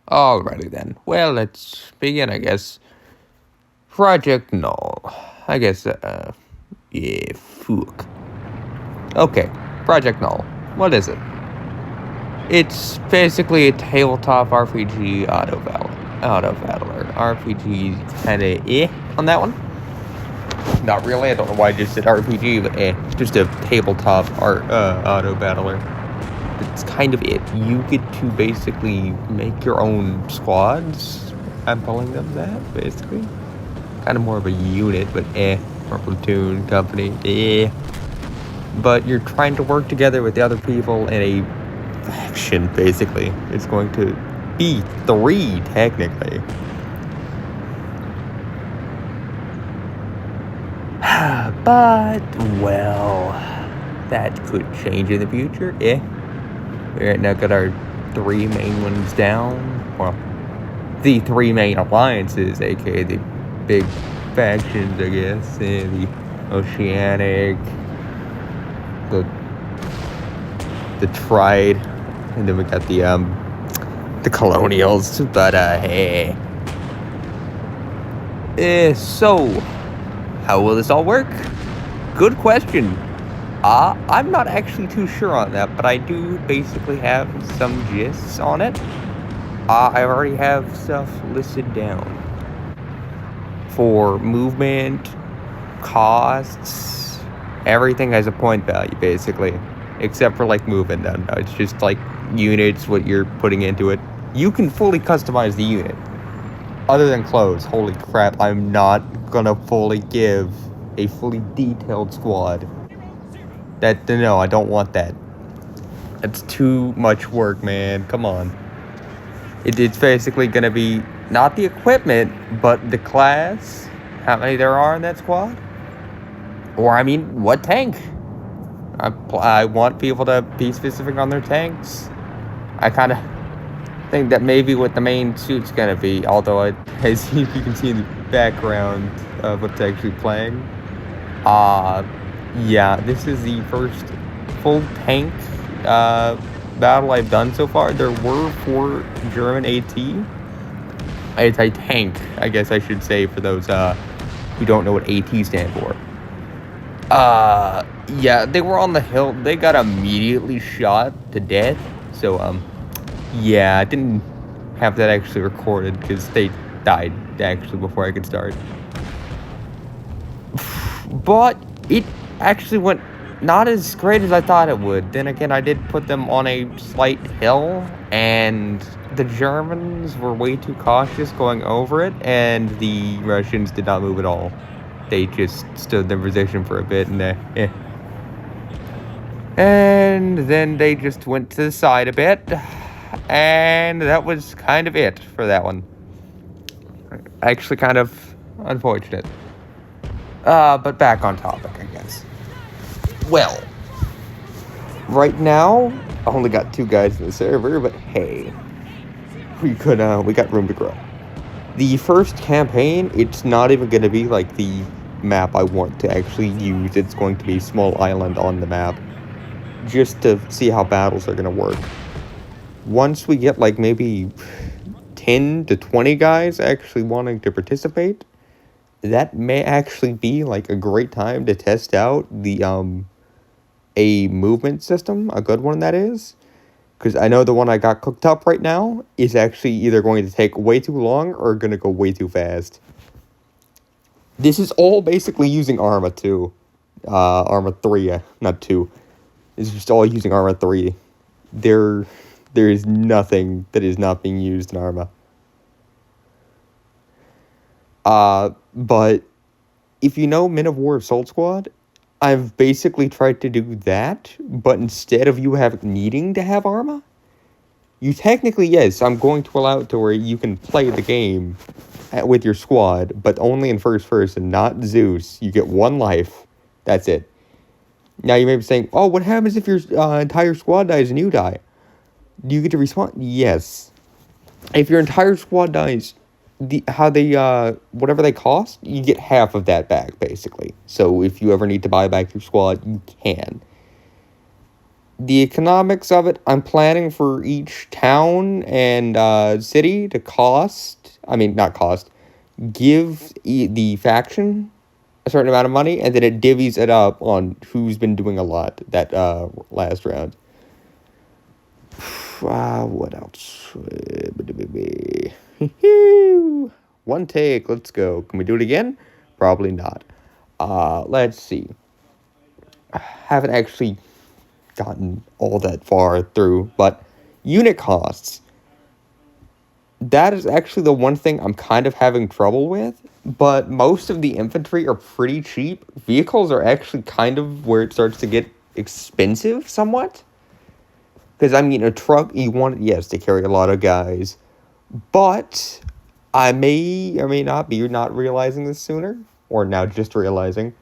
Alrighty then. Well, let's begin, I guess. Project Null. I guess, yeah, fuck. Okay, Project Null. What is it? It's basically a tabletop RPG auto-battler. RPG kinda on that one. Not really, I don't know why I just said RPG, but just a tabletop auto-battler. It's kind of it. You get to basically make your own squads. I'm calling them that, basically. Kind of more of a unit, but or platoon, company, But you're trying to work together with the other people in a faction, basically. It's going to be 3, technically. But, well, that could change in the future, We right now got our 3 main ones down. Well, the 3 main alliances, aka the big factions, I guess. The Oceanic, the Triad, and then we got the Colonials. But hey. So, how will this all work? Good question. I'm not actually too sure on that, but I do basically have some gists on it. I already have stuff listed down for movement, costs, everything has a point value, basically, except for, like, movement. No, it's just, like, units, what you're putting into it. You can fully customize the unit. Other than clothes, holy crap, I'm not gonna fully give a fully detailed squad. No, I don't want that. It's too much work, man. Come on. It's basically going to be not the equipment, but the class. How many there are in that squad? Or, I mean, what tank? I want people to be specific on their tanks. I kind of think that maybe what the main suit's going to be. Although, as you can see in the background of what's actually playing. Yeah, this is the first full tank battle I've done so far. There were 4 German AT. It's a tank, I guess I should say, for those who don't know what AT stand for. Yeah, they were on the hill. They got immediately shot to death. So, yeah, I didn't have that actually recorded because they died, actually, before I could start. But it actually went not as great as I thought it would. Then again, I did put them on a slight hill, and the Germans were way too cautious going over it, and the Russians did not move at all. They just stood in their position for a bit, and and then they just went to the side a bit, and that was kind of it for that one. Actually, kind of unfortunate. But back on topic, I guess. Well, right now, I only got 2 guys in the server, but hey, we got room to grow. The first campaign, it's not even going to be like the map I want to actually use. It's going to be a small island on the map, just to see how battles are going to work. Once we get like maybe 10 to 20 guys actually wanting to participate, that may actually be like a great time to test out the a movement system, a good one that is, because I know the one I got cooked up right now is actually either going to take way too long or going to go way too fast. This is all basically using Arma 2, Arma 3, not 2. It's just all using Arma 3. There is nothing that is not being used in Arma. But if you know Men of War Assault Squad, I've basically tried to do that, but instead of you needing to have Arma, you technically, yes, I'm going to allow it to where you can play the game with your squad, but only in first person, not Zeus. You get 1 life. That's it. Now you may be saying, oh, what happens if your entire squad dies and you die? Do you get to respawn? Yes. If your entire squad dies, whatever they cost, you get half of that back, basically. So if you ever need to buy back your squad, you can. The economics of it, I'm planning for each town and city to not cost, give the faction a certain amount of money, and then it divvies it up on who's been doing a lot that last round. What else? One take, let's go. Can we do it again? Probably not. Let's see. I haven't actually gotten all that far through, but unit costs. That is actually the one thing I'm kind of having trouble with, but most of the infantry are pretty cheap. Vehicles are actually kind of where it starts to get expensive somewhat. Because, I mean, a truck, you want it, yes, to carry a lot of guys. But I may or may not be not realizing this sooner, or now just realizing,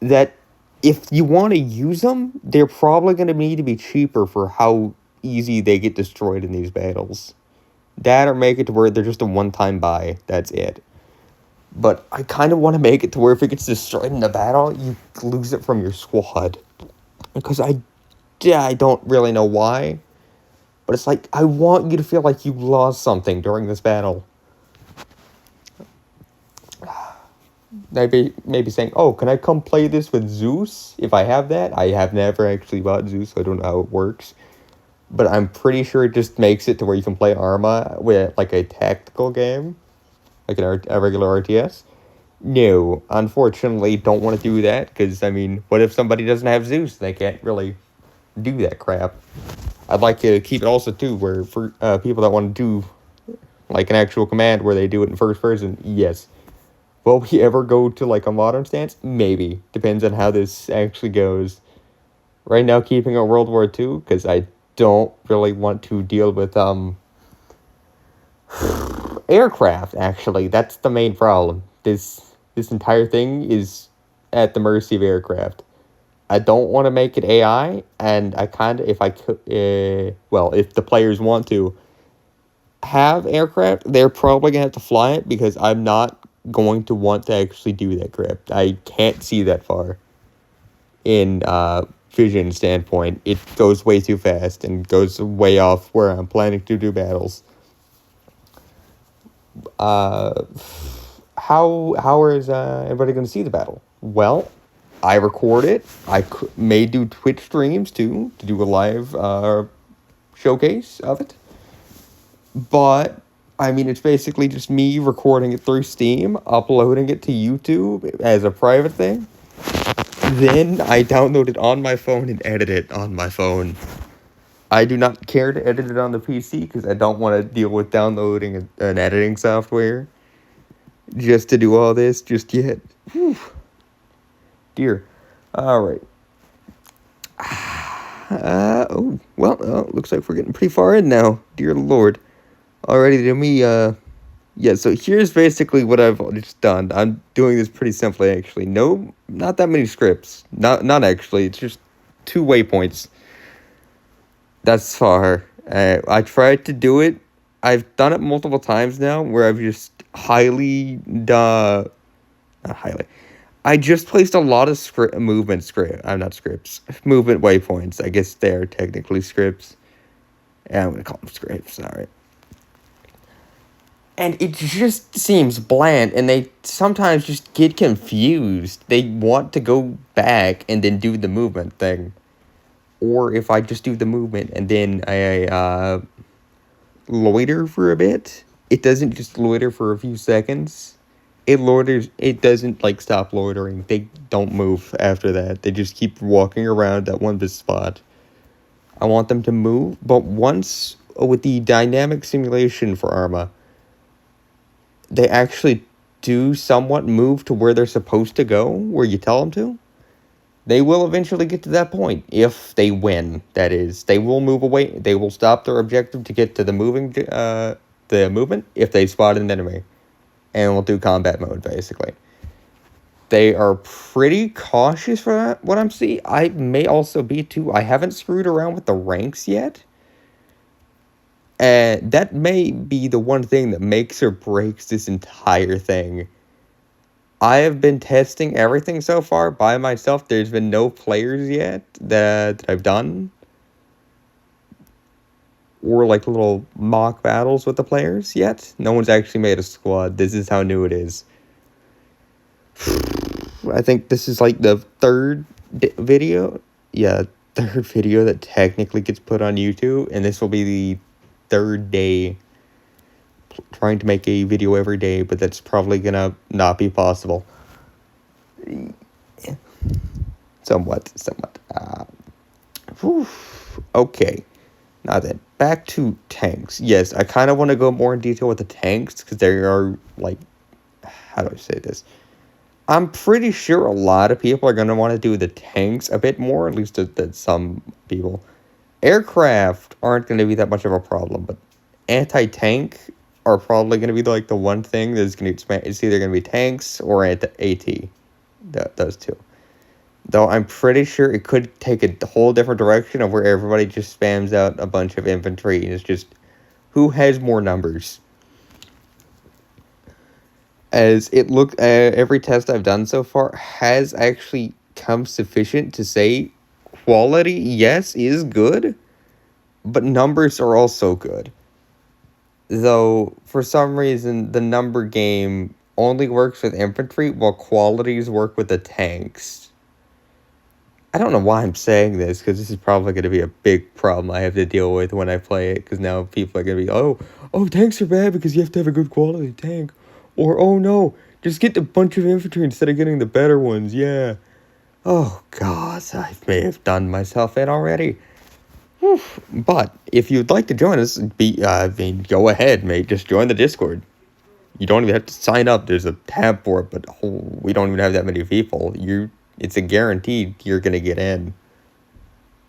that if you want to use them, they're probably going to need to be cheaper for how easy they get destroyed in these battles. That or make it to where they're just a one-time buy. That's it. But I kind of want to make it to where if it gets destroyed in a battle, you lose it from your squad. Because I don't really know why. But it's like, I want you to feel like you lost something during this battle. Maybe saying, oh, can I come play this with Zeus? If I have that. I have never actually bought Zeus, so I don't know how it works. But I'm pretty sure it just makes it to where you can play Arma with, like, a tactical game. Like a regular RTS. No, unfortunately, don't want to do that. Because, I mean, what if somebody doesn't have Zeus? They can't really do that crap. I'd like to keep it also, too, where for people that want to do, like, an actual command where they do it in first person, yes. Will we ever go to, like, a modern stance? Maybe. Depends on how this actually goes. Right now, keeping it World War II, because I don't really want to deal with, aircraft, actually. That's the main problem. This entire thing is at the mercy of aircraft. I don't want to make it AI, and I kind of, if I could, if the players want to have aircraft, they're probably going to have to fly it, because I'm not going to want to actually do that crap. I can't see that far in vision standpoint. It goes way too fast and goes way off where I'm planning to do battles. How is everybody going to see the battle? Well, I record it. I may do Twitch streams too, to do a live showcase of it. But, I mean, it's basically just me recording it through Steam, uploading it to YouTube as a private thing. Then I download it on my phone and edit it on my phone. I do not care to edit it on the PC because I don't want to deal with downloading an editing software just to do all this just yet. Whew. Dear. Alright. Looks like we're getting pretty far in now. Dear Lord. Alrighty, let me, so here's basically what I've just done. I'm doing this pretty simply, actually. No, not that many scripts. Not actually. It's just 2 waypoints. That's far. I tried to do it. I've done it multiple times now, where I've just not highly. I just placed a lot of movement waypoints. I guess they're technically scripts. Yeah, I'm gonna call them scripts. Alright. And it just seems bland, and they sometimes just get confused. They want to go back and then do the movement thing. Or if I just do the movement and then I loiter for a bit, it doesn't just loiter for a few seconds. It loiters. It doesn't, like, stop loitering. They don't move after that. They just keep walking around that one spot. I want them to move, but once, with the dynamic simulation for Arma, they actually do somewhat move to where they're supposed to go, where you tell them to. They will eventually get to that point, if they win, that is. They will move away. They will stop their objective to get to the movement, if they spot an enemy. And will do combat mode, basically. They are pretty cautious for that, what I'm seeing. I may also be, too. I haven't screwed around with the ranks yet. And that may be the one thing that makes or breaks this entire thing. I have been testing everything so far by myself. There's been no players yet that I've done. Or like little mock battles with the players yet. No one's actually made a squad. This is how new it is. I think this is like the third video. Yeah, third video that technically gets put on YouTube. And this will be the third day trying to make a video every day. But that's probably gonna not be possible. Somewhat. Okay. Now then, back to tanks. Yes, I kind of want to go more in detail with the tanks, because there are, like, how do I say this? I'm pretty sure a lot of people are going to want to do the tanks a bit more, at least that some people. Aircraft aren't going to be that much of a problem, but anti-tank are probably going to be, like, the one thing that's going to expand. It's either going to be tanks or AT. Those two. Though I'm pretty sure it could take a whole different direction of where everybody just spams out a bunch of infantry and it's just who has more numbers. As it look, every test I've done so far has actually come sufficient to say quality, yes, is good, but numbers are also good. Though, for some reason, the number game only works with infantry while qualities work with the tanks. I don't know why I'm saying this, because this is probably going to be a big problem I have to deal with when I play it, because now people are going to be, oh, tanks are bad because you have to have a good quality tank. Or, oh no, just get a bunch of infantry instead of getting the better ones, yeah. Oh, God, I may have done myself in already. Whew. But, if you'd like to join us, go ahead, mate, just join the Discord. You don't even have to sign up, there's a tab for it, but we don't even have that many people. It's a guarantee you're going to get in.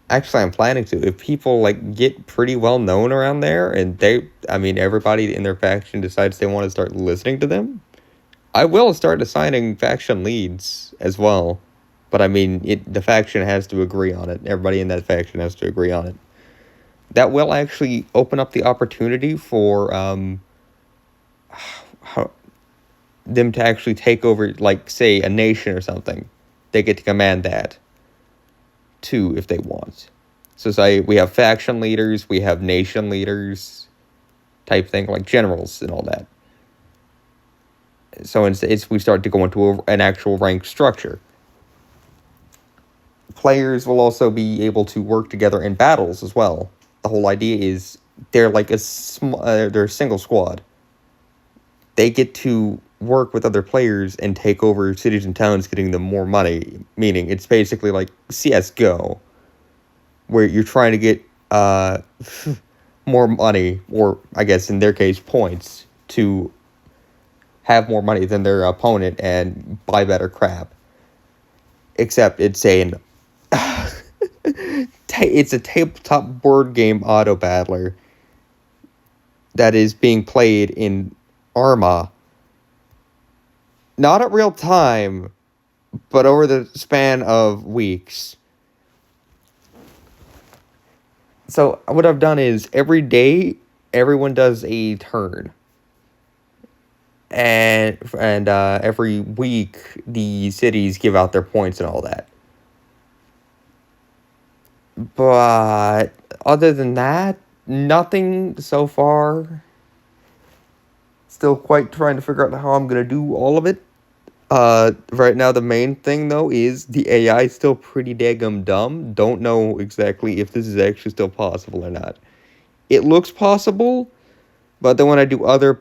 Actually, I'm planning to. If people, like, get pretty well known around there, and everybody in their faction decides they want to start listening to them, I will start assigning faction leads as well. But, the faction has to agree on it. Everybody in that faction has to agree on it. That will actually open up the opportunity for, them to actually take over, like, say, a nation or something. They get to command that, too, if they want. So, say, we have faction leaders, we have nation leaders, type thing, like generals and all that. So, we start to go into an actual ranked structure. Players will also be able to work together in battles as well. The whole idea is they're like they're a single squad. They get to work with other players and take over cities and towns, getting them more money. Meaning, it's basically like CSGO, where you're trying to get more money, or I guess in their case, points, to have more money than their opponent and buy better crap. Except it's it's a tabletop board game auto battler that is being played in Arma. Not at real time, but over the span of weeks. So what I've done is every day, everyone does a turn. And every week, the cities give out their points and all that. But other than that, nothing so far. Still quite trying to figure out how I'm going to do all of it. Right now, the main thing, though, is the AI is still pretty daggum dumb. Don't know exactly if this is actually still possible or not. It looks possible, but then when I do other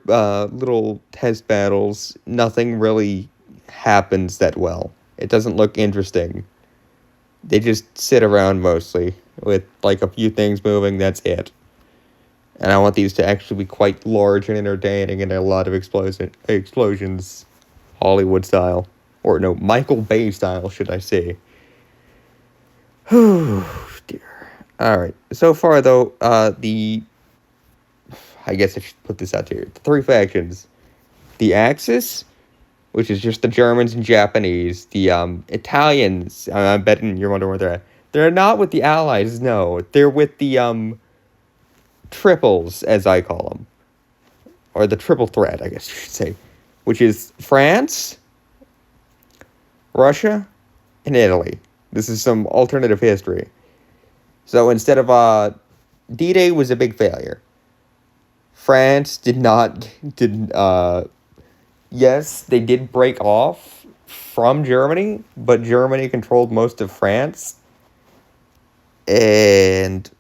little test battles, nothing really happens that well. It doesn't look interesting. They just sit around mostly, with like a few things moving, that's it. And I want these to actually be quite large and entertaining and a lot of explosions. Hollywood style. Or no, Michael Bay style, should I say. Oh, dear. Alright. So far, though, I guess I should put this out here. The three factions. The Axis, which is just the Germans and Japanese. The Italians, I'm betting you're wondering where they're at. They're not with the Allies, no. They're with the triples, as I call them. Or the triple threat, I guess you should say. Which is France, Russia and Italy. This is some alternative history. So instead of D-Day was a big failure. France yes, they did break off from Germany, but Germany controlled most of France. And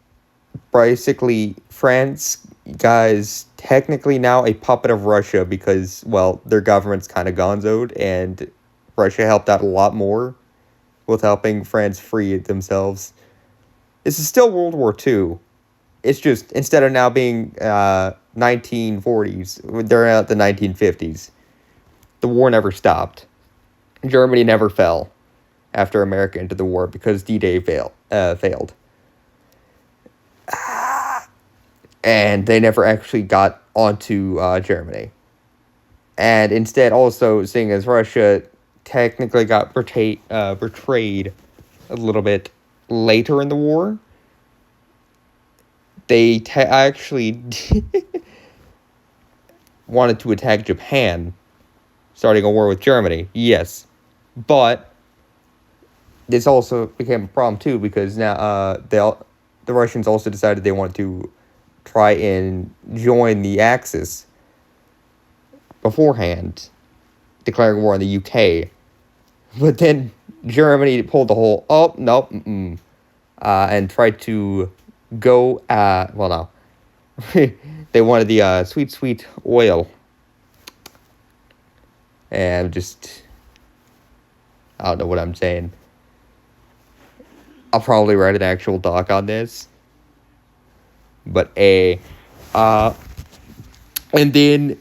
basically, France, guys, technically now a puppet of Russia because, well, their government's kind of gonzoed, and Russia helped out a lot more with helping France free themselves. This is still World War II. It's just, instead of now being 1940s, they're at the 1950s. The war never stopped. Germany never fell after America entered the war because D-Day failed. And they never actually got onto Germany. And instead, also, seeing as Russia technically got betrayed a little bit later in the war, they actually wanted to attack Japan, starting a war with Germany, yes. But this also became a problem, too, because now the Russians also decided they wanted to try and join the Axis beforehand, declaring war on the UK. But then Germany pulled the whole, oh, nope, and tried to go, well, no. They wanted the sweet, sweet oil. And just, I don't know what I'm saying. I'll probably write an actual doc on this. But and then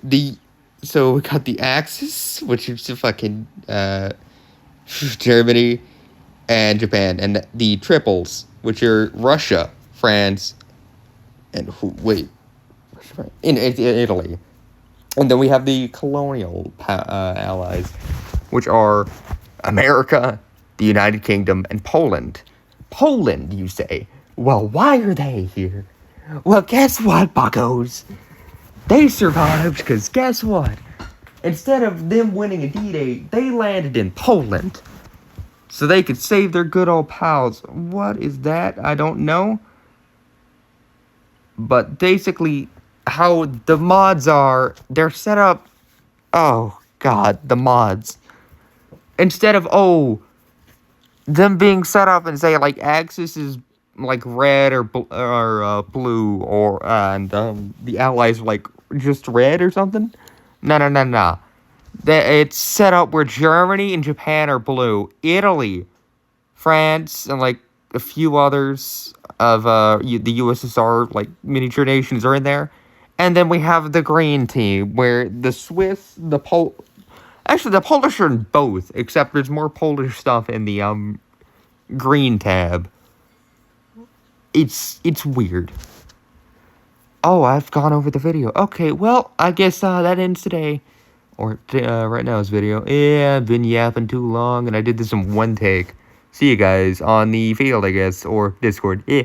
so we got the Axis, which is the fucking, Germany and Japan, and the triples, which are Russia, France, and in Italy. And then we have the colonial allies, which are America, the United Kingdom, and Poland. Poland, you say? Well, why are they here? Well, guess what, buckos? They survived, because guess what? Instead of them winning a D-Day, they landed in Poland. So they could save their good old pals. What is that? I don't know. But basically, how the mods are, they're set up... Oh, God, the mods. Instead of, them being set up and say, like, Axis is, like, red or blue, or, and, the allies are, like, just red or something? No. It's set up where Germany and Japan are blue. Italy, France, and, like, a few others of, the USSR, like, miniature nations are in there. And then we have the green team, where the Swiss, actually, the Polish are in both, except there's more Polish stuff in the, green tab. It's weird. Oh, I've gone over the video. Okay, well, I guess, that ends today. Or, right now's video. Yeah, I've been yapping too long, and I did this in one take. See you guys on the field, I guess, or Discord. Yeah.